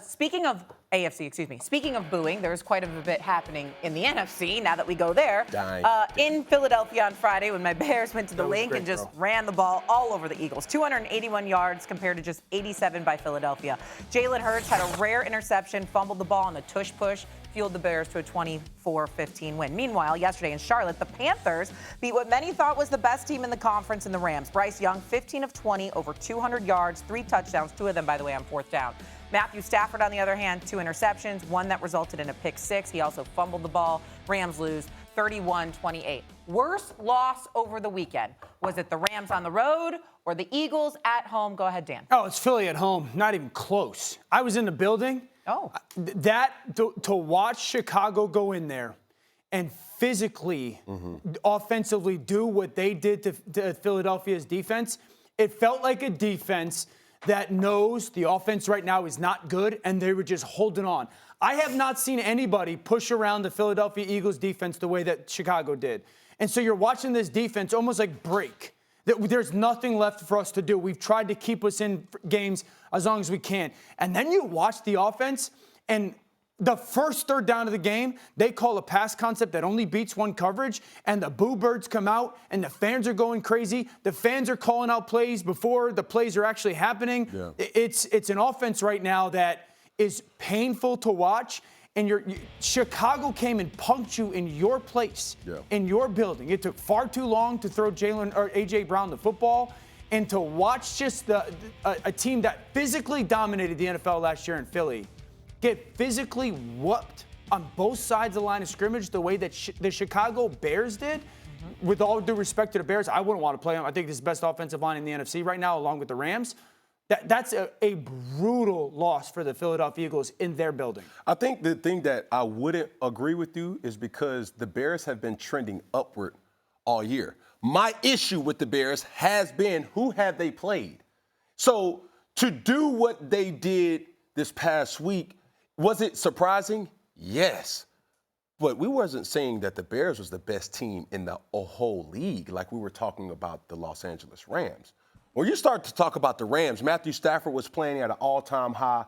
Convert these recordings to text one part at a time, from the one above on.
Speaking of booing, there's quite a bit happening in the NFC now that we go there. In Philadelphia on Friday when my Bears went to the Link and just ran the ball all over the Eagles. 281 yards compared to just 87 by Philadelphia. Jalen Hurts had a rare interception, fumbled the ball on the tush push, fueled the Bears to a 24-15 win. Meanwhile, yesterday in Charlotte, the Panthers beat what many thought was the best team in the conference in the Rams. Bryce Young, 15 of 20, over 200 yards, 3 touchdowns, 2 of them, by the way, on 4th down. Matthew Stafford, on the other hand, 2 interceptions, 1 that resulted in a pick 6. He also fumbled the ball. Rams lose 31-28. Worst loss over the weekend. Was it the Rams on the road or the Eagles at home? Go ahead, Dan. Oh, it's Philly at home. Not even close. I was in the building. Oh. To watch Chicago go in there and physically, offensively do what they did to Philadelphia's defense, it felt like a defense that knows the offense right now is not good, and they were just holding on. I have not seen anybody push around the Philadelphia Eagles defense the way that Chicago did. And so you're watching this defense almost like break. There's nothing left for us to do. We've tried to keep us in games as long as we can. And then you watch the offense, and the first 3rd down of the game, they call a pass concept that only beats one coverage, and the boo birds come out, and the fans are going crazy. The fans are calling out plays before the plays are actually happening. Yeah. It's an offense right now that is painful to watch. And Chicago came and punked you in your place, in your building. It took far too long to throw A.J. Brown the football, and to watch just a team that physically dominated the NFL last year in Philly get physically whooped on both sides of the line of scrimmage the way that the Chicago Bears did. With all due respect to the Bears, I wouldn't want to play them. I think this is the best offensive line in the NFC right now, along with the Rams. That's a brutal loss for the Philadelphia Eagles in their building. I think the thing that I wouldn't agree with you is because the Bears have been trending upward all year. My issue with the Bears has been who have they played. So to do what they did this past week, was it surprising? Yes. But we wasn't saying that the Bears was the best team in the whole league like we were talking about the Los Angeles Rams. When you start to talk about the Rams, Matthew Stafford was playing at an all-time high,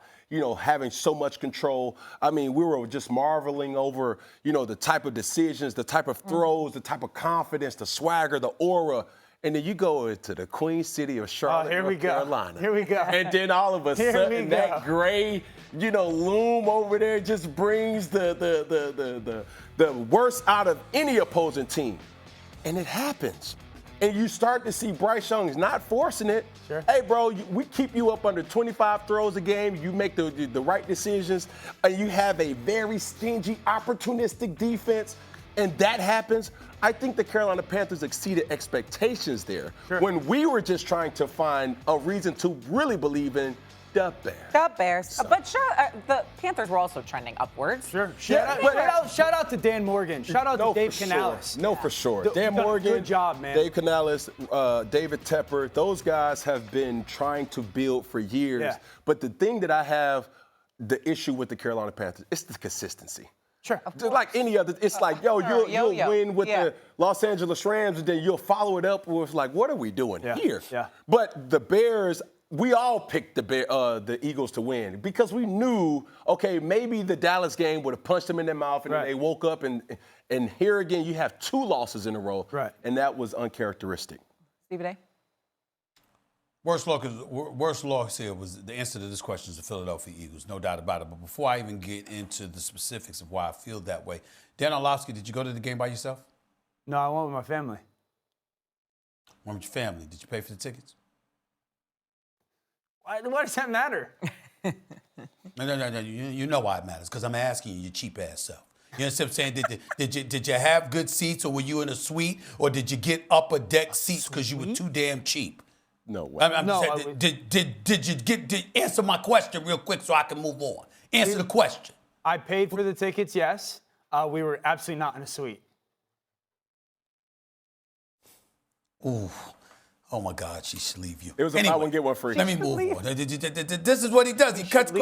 having so much control. I mean, we were just marveling over, the type of decisions, the type of throws, the type of confidence, the swagger, the aura. And then you go into the Queen City of Charlotte, North Carolina. Here we go. And then all of a sudden, that gray, loom over there just brings the worst out of any opposing team. And it happens. And you start to see Bryce Young's not forcing it. Sure. Hey, bro, we keep you up under 25 throws a game. You make the right decisions. And you have a very stingy, opportunistic defense. And that happens. I think the Carolina Panthers exceeded expectations there. Sure. When we were just trying to find a reason to really believe in the Bears. The Bears. So. But sure, the Panthers were also trending upwards. Sure. Shout out to Dan Morgan. Shout out to Dave Canales. No, for sure. Dan Morgan. Good job, man. Dave Canales, David Tepper. Those guys have been trying to build for years. Yeah. But the thing that I have the issue with the Carolina Panthers, it's the consistency. Sure. Like any other, it's like, you'll win with the Los Angeles Rams, and then you'll follow it up with, like, what are we doing here? Yeah. But the Bears, we all picked the Eagles to win because we knew, okay, maybe the Dallas game would have punched them in their mouth, and then they woke up, and here again, you have 2 losses in a row, and that was uncharacteristic. Stephen A? Worst loss here was the answer to this question is the Philadelphia Eagles, no doubt about it. But before I even get into the specifics of why I feel that way, Dan Orlovsky, did you go to the game by yourself? No, I went with my family. Went with your family. Did you pay for the tickets? Why does that matter? No. You know why it matters, because I'm asking you, your cheap ass self. You understand what I'm saying? Did you have good seats, or were you in a suite, or did you get upper deck seats because you were too damn cheap? No way. Did you answer my question real quick so I can move on? Answer the question. I paid for the tickets, yes. We were absolutely not in a suite. Ooh. Oh my God, she should leave you. It was a buy one, get one free. Let me move on. This is what he does. He cut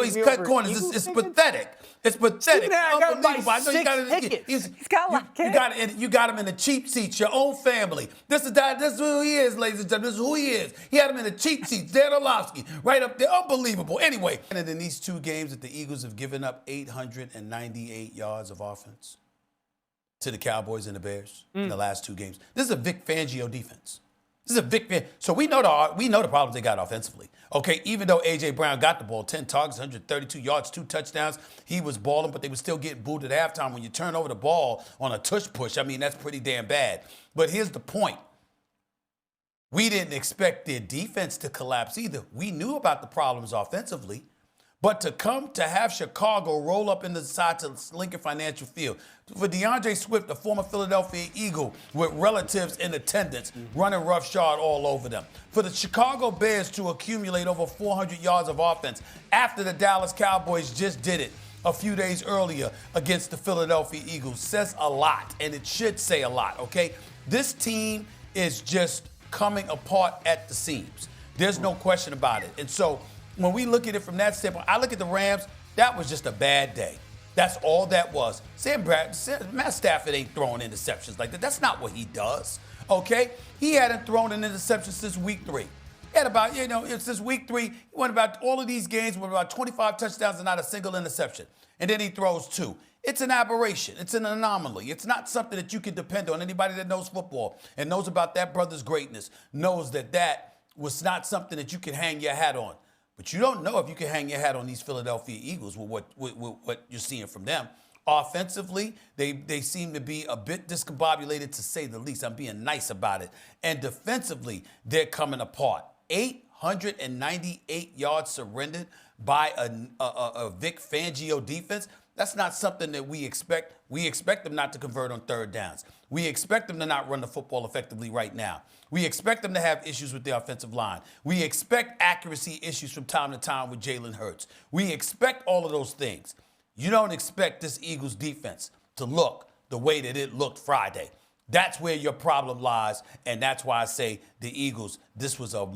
corners. It's pathetic. It's pathetic. Unbelievable. I know you got it. He's got like you got him in the cheap seats. Your own family. This is who he is, ladies and gentlemen. This is who he is. He had him in the cheap seats. Dan Orlovsky, right up there. Unbelievable. Anyway, and in these 2 games that the Eagles have given up 898 yards of offense to the Cowboys and the Bears in the last 2 games. This is a Vic Fangio defense. This is a Vic Fangio. So we know the problems they got offensively. Okay, even though A.J. Brown got the ball, 10 targets, 132 yards, 2 touchdowns, he was balling, but they were still getting booed at halftime. When you turn over the ball on a tush push, I mean, that's pretty damn bad. But here's the point. We didn't expect their defense to collapse either. We knew about the problems offensively. But to have Chicago roll up in the side to Lincoln Financial Field, for DeAndre Swift, a former Philadelphia Eagle with relatives in attendance, running roughshod all over them, for the Chicago Bears to accumulate over 400 yards of offense after the Dallas Cowboys just did it a few days earlier against the Philadelphia Eagles, says a lot, and it should say a lot, okay? This team is just coming apart at the seams. There's no question about it. And so, when we look at it from that standpoint, I look at the Rams, that was just a bad day. That's all that was. Matt Stafford ain't throwing interceptions like that. That's not what he does, okay? He hadn't thrown an interception since week 3. He had about, since week 3, he went about all of these games with about 25 touchdowns and not a single interception. And then he throws 2. It's an aberration. It's an anomaly. It's not something that you can depend on. Anybody that knows football and knows about that brother's greatness knows that was not something that you can hang your hat on. But you don't know if you can hang your hat on these Philadelphia Eagles with what you're seeing from them. Offensively, they seem to be a bit discombobulated, to say the least. I'm being nice about it. And defensively, they're coming apart. 898 yards surrendered by a Vic Fangio defense. That's not something that we expect. We expect them not to convert on 3rd downs. We expect them to not run the football effectively right now. We expect them to have issues with the offensive line. We expect accuracy issues from time to time with Jalen Hurts. We expect all of those things. You don't expect this Eagles defense to look the way that it looked Friday. That's where your problem lies, and that's why I say the Eagles, this was a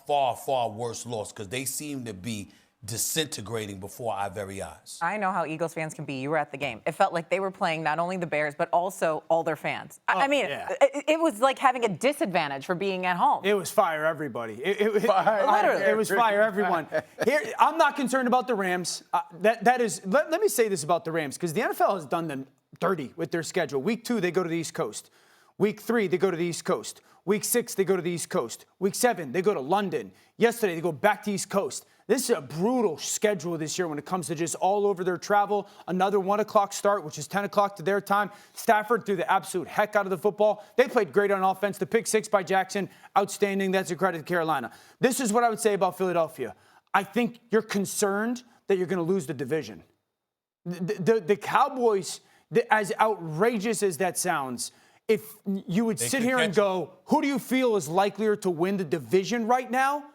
far, far worse loss because they seem to be disintegrating before our very eyes. I know how Eagles fans can be. You were at the game. It felt like they were playing not only the Bears, but also all their fans. It was like having a disadvantage for being at home. It was fire everybody. Literally. It was fire everyone. Here, I'm not concerned about the Rams. Let me say this about the Rams, because the NFL has done them dirty with their schedule. Week 2, they go to the East Coast. Week 3, they go to the East Coast. Week 6, they go to the East Coast. Week 7, they go to London. Yesterday, they go back to East Coast. This is a brutal schedule this year when it comes to just all over their travel. Another 1 o'clock start, which is 10 o'clock to their time. Stafford threw the absolute heck out of the football. They played great on offense. The pick 6 by Jackson, outstanding. That's a credit to Carolina. This is what I would say about Philadelphia. I think you're concerned that you're going to lose the division. The Cowboys, as outrageous as that sounds, if you would sit here and go, who do you feel is likelier to win the division right now?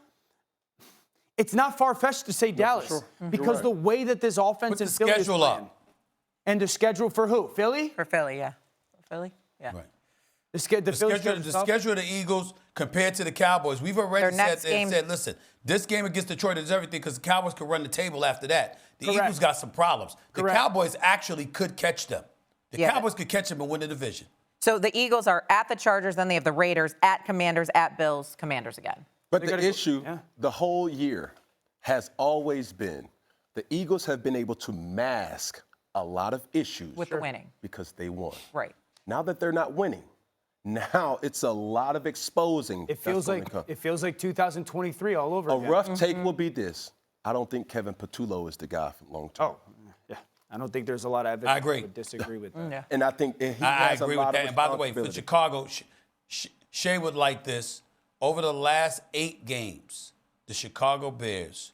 It's not far-fetched to say Dallas, because the way that this offense and Philly is playing. And the schedule for who? Philly? For Philly, yeah. For Philly, yeah. Right. The schedule of the Eagles compared to the Cowboys, we've already said, listen, this game against Detroit is everything because the Cowboys could run the table after that. The Eagles got some problems. The Cowboys actually could catch them. The Cowboys could catch them and win the division. So the Eagles are at the Chargers, then they have the Raiders, at Commanders, at Bills, Commanders again. But the issue, the whole year, has always been the Eagles have been able to mask a lot of issues with the winning because they won. Right. Now that they're not winning, now it's a lot of exposing. It feels like 2023 all over again. A rough take will be this. I don't think Kevin Patullo is the guy for long term. Oh, yeah. I don't think there's a lot of evidence I would disagree with that. Yeah. And I think he I has agree a lot with that. of And by the way, for Chicago, Shae would like this. Over the last 8 games, the Chicago Bears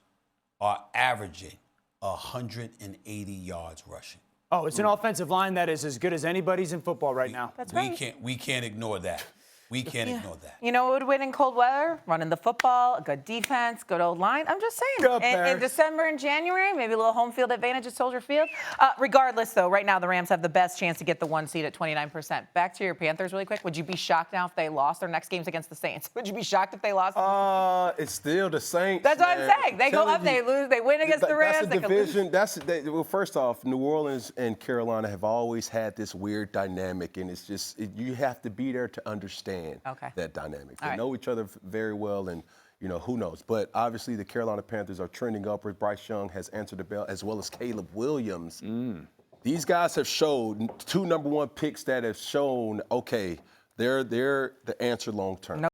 are averaging 180 yards rushing. Oh, it's an offensive line that is as good as anybody's in football right now. That's right. We can't ignore that. We can't ignore that. You know what would win in cold weather? Running the football, a good defense, good old line. I'm just saying. In December and January, maybe a little home field advantage at Soldier Field. Regardless, though, right now the Rams have the best chance to get the 1 seed at 29%. Back to your Panthers really quick. Would you be shocked now if they lost their next game's against the Saints? Would you be shocked if they lost? It's still the Saints. That's what I'm saying. They go up, they lose, they win against the Rams. That's a division. Well, first off, New Orleans and Carolina have always had this weird dynamic, and it's just you have to be there to understand that dynamic. They know each other very well, and who knows. But obviously, the Carolina Panthers are trending upward. Bryce Young has answered the bell, as well as Caleb Williams. These guys have showed 2 number 1 picks that have shown, okay, they're the answer long term.